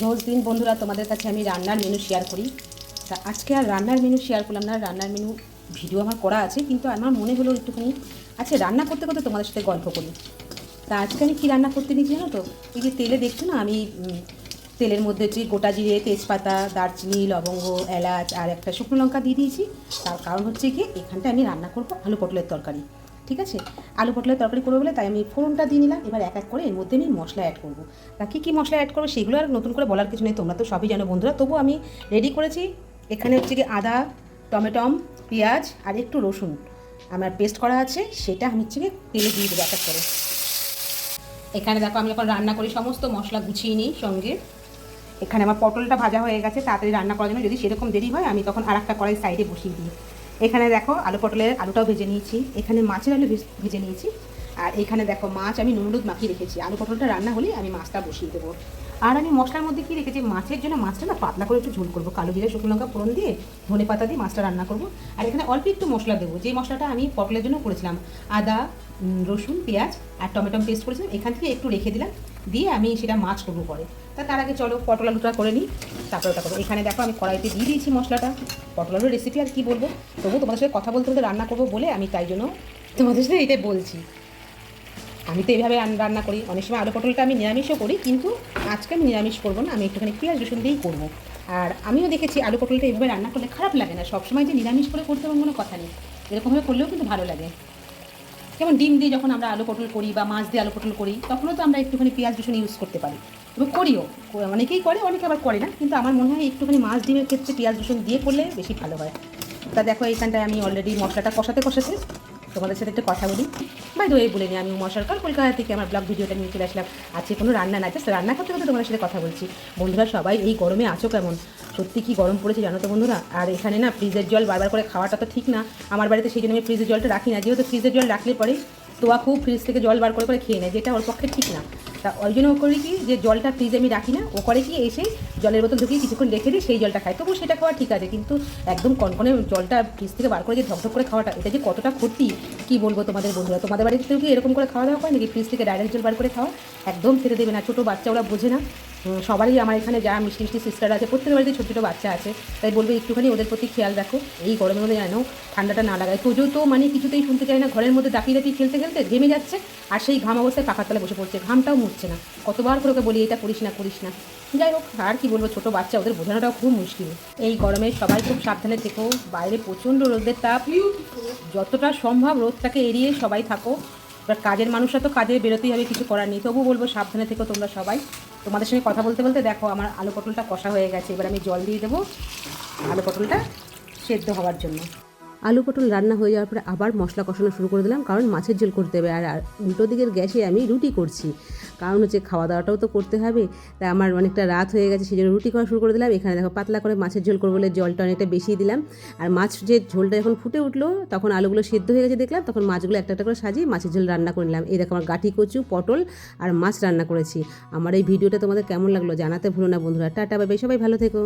রোজ দিন বন্ধুরা তোমাদের কাছে আমি রান্নার মেনু শেয়ার করি। তা আজকে আর রান্নার মেনু শেয়ার করলাম না, রান্নার মেনু ভিডিও আমার করা আছে, কিন্তু আমার মনে হলো একটুখানি আচ্ছা রান্না করতে করতে তোমাদের সাথে গল্প করি। তা আজকে আমি কী রান্না করতে নিয়েছি জানো তো? এই যে তেলে দেখছো না, আমি তেলের মধ্যে হচ্ছে গোটা জিরে, তেজপাতা, দারচিনি, লবঙ্গ, এলাচ আর একটা শুকনো লঙ্কা দিয়ে দিয়েছি। তার কারণ হচ্ছে কি, এখানটা আমি রান্না করবো আলু পটলের তরকারি। ঠিক আছে, আলু পটলের তরকারি করবো বলে তাই আমি ফোড়নটা দিয়ে নিলাম। এবার এক এক করে এর মধ্যে আমি মশলা অ্যাড করবো। তা কী কী মশলা অ্যাড করবো সেগুলো আর নতুন করে বলার কিছু নেই, তোমরা তো সবই জানো বন্ধুরা। তবু আমি রেডি করেছি। এখানে হচ্ছে কি আদা, টমেটম, পেঁয়াজ আর একটু রসুন আমার পেস্ট করা আছে, সেটা আমি হচ্ছে কি তেলে দিয়ে দেবো এক এক করে। এখানে দেখো আমি যখন রান্না করি সমস্ত মশলা গুছিয়ে নিই সঙ্গে। এখানে আমার পটলটা ভাজা হয়ে গেছে, তাড়াতাড়ি রান্না করার জন্য যদি সেরকম দেরি হয় আমি তখন আর একটা কড়াই সাইডে বসিয়ে দিই। এখানে দেখো আলু পটলের আলুটাও ভেজে নিয়েছি, এখানে মাছের আলু ভেজে নিয়েছি। আর এখানে দেখো মাছ আমি নুন হলুদ মাখিয়ে রেখেছি। আলু পটলটা রান্না হলেই আমি মাছটা বসিয়ে দেবো। আর আমি মশলার মধ্যে কী রেখেছি, মাছের জন্য মাছটা না পাতলা করে একটু ঝোল করবো, কালো জিরে শুকনো লঙ্কা ফোড়ন দিয়ে ধনে পাতা দিয়ে মাছটা রান্না করবো। আর এখানে অল্প একটু মশলা দেবো, যে মশলাটা আমি পটলের জন্য করেছিলাম, আদা, রসুন, পেঁয়াজ আর টমেটো পেস্ট করেছিলাম, এখান থেকে একটু রেখে দিলাম, দিয়ে আমি সেটা মাছ করবো পরে। তার আগে চলো পটল আলুটা করে নিই, তারপরে ওটা করবো। এখানে দেখো আমি কড়াইতে দিয়ে দিয়েছি মশলাটা। পটল আলুর রেসিপি আর কি বলবো, তবু তোমাদের সাথে কথা বলতে বলতে রান্না করবো বলে আমি তাই জন্য তোমাদের সাথে এটাই বলছি। আমি তো এইভাবে রান্না করি, অনেক সময় আলু পটলটা আমি নিরামিষও করি, কিন্তু আজকে আমি নিরামিষ করবো না, আমি একটুখানি পেঁয়াজ রসুন দিয়েই করবো। আর আমিও দেখেছি আলু পটলটা এইভাবে রান্না করলে খারাপ লাগে না, সবসময় যে নিরামিষ করে করতে হবে কোনো কথা নেই, এরকমভাবে করলেও কিন্তু ভালো লাগে। যেমন ডিম দিয়ে যখন আমরা আলু পটল করি বা মাছ দিয়ে আলু পটল করি, তখনও তো আমরা একটুখানি পেঁয়াজ রসুন ইউজ করতে পারি, এবং করিও। অনেকেই করে, অনেকে আবার করে না, কিন্তু আমার মনে হয় একটুখানি মাছ ডিমের ক্ষেত্রে পেঁয়াজ রসুন দিয়ে করলে বেশি ভালো হয়। তা দেখো এইখানটায় আমি অলরেডি মশলাটা কষাতে কষাতে তোমাদের সাথে একটা কথা বলি। বাই দ্য ওয়ে বলে নিই, আমি উমা সরকার কলকাতা থেকে আমার ব্লগ ভিডিওটা নিয়ে চলে আসলাম। আজকে কোনো রান্না না, জাস্ট রান্না করতে করতে তোমাদের সাথে কথা বলছি। বন্ধুরা সবাই এই গরমে আছো কেমন? সত্যি কি গরম পড়েছে জানো তো বন্ধুরা। আর এখানে না ফ্রিজের জল বারবার করে খাওয়াটা তো ঠিক না আমার বাড়িতে, সেই জন্য আমি ফ্রিজের জলটা রাখি না, যেহেতু ফ্রিজের জল রাখলে পরে তোয়া খুব ফ্রিজ থেকে জল বার করে করে খেয়ে নেয়, যেটা ওর পক্ষে ঠিক না। তা ওই জন্য ও করি কি, যে জলটা ফ্রিজে আমি রাখি না, ও করে কি এসে জলের বোতল ঢুকিয়ে কিছুক্ষণ রেখে দিই, সেই জলটা খায়। তবু সেটা খাওয়া ঠিক আছে, কিন্তু একদম কনকনে জলটা ফ্রিজ থেকে বার করে যে ধকধক করে খাওয়াটা, এটা যে কতটা ক্ষতি কী বলবো তোমাদের বন্ধুরা। তোমাদের বাড়িতেও কি এরকম করে খাওয়া দাওয়া হয় নাকি, ফ্রিজ থেকে ডাইরেক্ট জল বার করে খাওয়া? একদম খেতে দেবে না, ছোটো বাচ্চা ওরা বোঝে না। সবারই আমার এখানে যা মিষ্টি মিষ্টি সিস্টার আছে, প্রত্যেকের বাড়িতে ছোটো ছোটো বাচ্চা আছে, তাই বলবো একটুখানি ওদের প্রতি খেয়াল রাখো। এই গরমের মধ্যে যেন ঠান্ডাটা না লাগায়। তোজো তো মানে কিছুতেই শুনতে চায় না, ঘরের মধ্যে দাপিয়ে দাপিয়ে খেলতে খেলতে ঘেমে যাচ্ছে, আর সেই ঘাম অবস্থায় পাখার তলায় বসে পড়ছে, ঘামটাও মুছছে না। কতবার করে ওকে বলি এটা করিস না করিস না। যাই হোক, আর কি বলবো, ছোটো বাচ্চা, ওদের বোঝানোটাও খুব মুশকিল। এই গরমে সবাই খুব সাবধানে থেকো, বাইরে প্রচণ্ড রোদের তাপ, যতটা সম্ভব রোদটাকে এড়িয়ে সবাই থাকো। এবার কাজের মানুষরা তো কাজে বেরোতেই হবে, কিছু করার নেই, তবু বলবো সাবধানে থেকো তোমরা সবাই। তোমাদের সঙ্গে কথা বলতে বলতে দেখো আমার আলু পটলটা কষা হয়ে গেছে, এবার আমি জল দিয়ে দেবো আলু পটলটা সেদ্ধ হওয়ার জন্য। আলু পটল রান্না হয়ে যাওয়ার পরে আবার মশলা কষানো শুরু করে দিলাম, কারণ মাছের ঝোল করতে হবে। আর উল্টো দিকের গ্যাসে আমি রুটি করছি, কারণ হচ্ছে খাওয়া দাওয়াটাও তো করতে হবে। তাই আমার অনেকটা রাত হয়ে গেছে, সেই জন্য রুটি করা শুরু করে দিলাম। এখানে দেখো পাতলা করে মাছের ঝোল করবো বলে জলটা অনেকটা বেশি দিলাম। আর মাছ যে ঝোলটা যখন ফুটে উঠলো, তখন আলুগুলো সেদ্ধ হয়ে গেছে দেখলাম, তখন মাছগুলো একটা একটা করে সাজিয়ে মাছের ঝোল রান্না করে নিলাম। এই দেখো আমার গাঠি কচু, পটল আর মাছ রান্না করেছি। আমার এই ভিডিওটা তোমাদের কেমন লাগলো জানাতে ভুলো না বন্ধুরা। টাটা বাই বাই, সবাই ভালো থেকো।